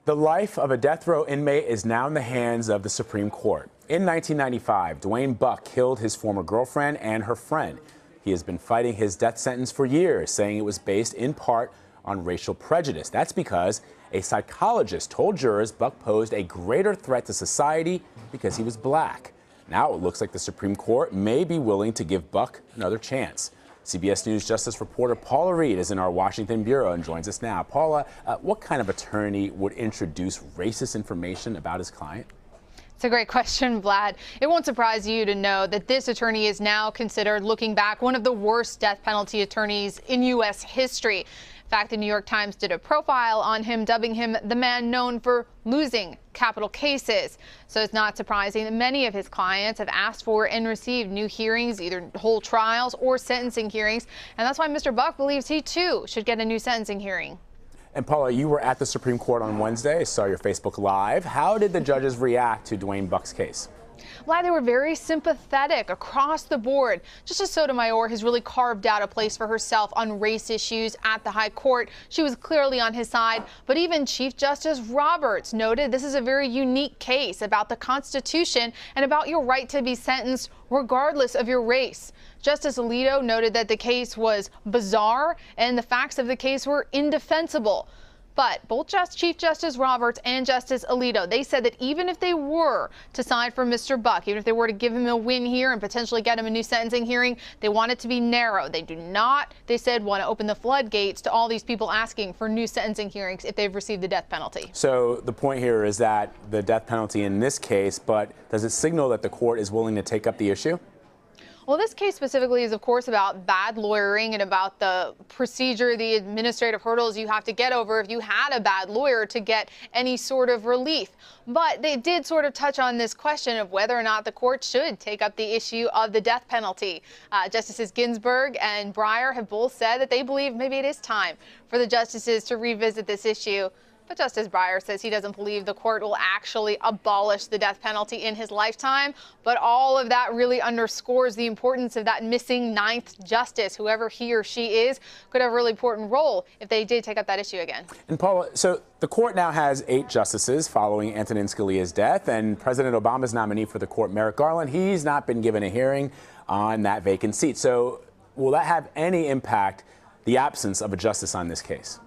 The life of a death row inmate is now in the hands of the Supreme Court. In 1995, Dwayne Buck killed his former girlfriend and her friend. He has been fighting his death sentence for years, saying it was based in part on racial prejudice. That's because a psychologist told jurors Buck posed a greater threat to society because he was black. Now it looks like the Supreme Court may be willing to give Buck another chance. CBS News Justice reporter Paula Reed is in our Washington bureau and joins us now. Paula, what kind of attorney would introduce racist information about his client? It's a great question, Vlad. It won't surprise you to know that this attorney is now considered, looking back, one of the worst death penalty attorneys in U.S. history. In fact, the New York Times did a profile on him, dubbing him the man known for losing capital cases. So it's not surprising that many of his clients have asked for and received new hearings, either whole trials or sentencing hearings. And that's why Mr. Buck believes he, too, should get a new sentencing hearing. And Paula, you were at the Supreme Court on Wednesday. I saw your Facebook Live. How did the judges react to Dwayne Buck's case? Vlad, they were very sympathetic across the board. Justice Sotomayor has really carved out a place for herself on race issues at the High Court. She was clearly on his side, but even Chief Justice Roberts noted this is a very unique case about the Constitution and about your right to be sentenced regardless of your race. Justice Alito noted that the case was bizarre and the facts of the case were indefensible. But both Chief Justice Roberts and Justice Alito, they said that even if they were to side for Mr. Buck, even if they were to give him a win here and potentially get him a new sentencing hearing, they want it to be narrow. They do not, they said, want to open the floodgates to all these people asking for new sentencing hearings if they've received the death penalty. So the point here is that the death penalty in this case, but does it signal that the court is willing to take up the issue? Well, this case specifically is, of course, about bad lawyering and about the procedure, the administrative hurdles you have to get over if you had a bad lawyer to get any sort of relief. But they did sort of touch on this question of whether or not the court should take up the issue of the death penalty. Justices Ginsburg and Breyer have both said that they believe maybe it is time for the justices to revisit this issue. But Justice Breyer says he doesn't believe the court will actually abolish the death penalty in his lifetime. But all of that really underscores the importance of that missing ninth justice. Whoever he or she is could have a really important role if they did take up that issue again. And Paula, so the court now has 8 justices following Antonin Scalia's death, and President Obama's nominee for the court, Merrick Garland, he's not been given a hearing on that vacant seat. So will that have any impact, the absence of a justice on this case?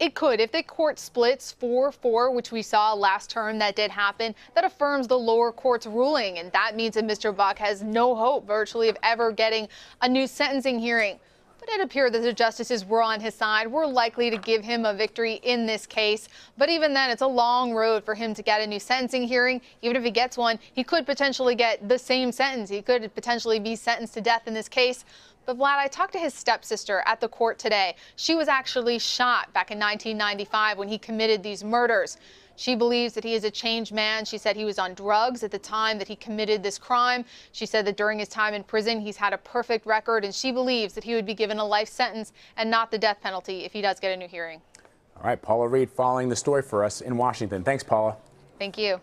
It could. If the court splits 4-4, which we saw last term, that did happen, that affirms the lower court's ruling. And that means that Mr. Buck has no hope virtually of ever getting a new sentencing hearing. But it appeared that the justices were on his side, were likely to give him a victory in this case. But even then, it's a long road for him to get a new sentencing hearing. Even if he gets one, he could potentially get the same sentence. He could potentially be sentenced to death in this case. But Vlad, I talked to his stepsister at the court today. She was actually shot back in 1995 when he committed these murders. She believes that he is a changed man. She said he was on drugs at the time that he committed this crime. She said that during his time in prison, he's had a perfect record, and she believes that he would be given a life sentence and not the death penalty if he does get a new hearing. All right, Paula Reed following the story for us in Washington. Thanks, Paula. Thank you.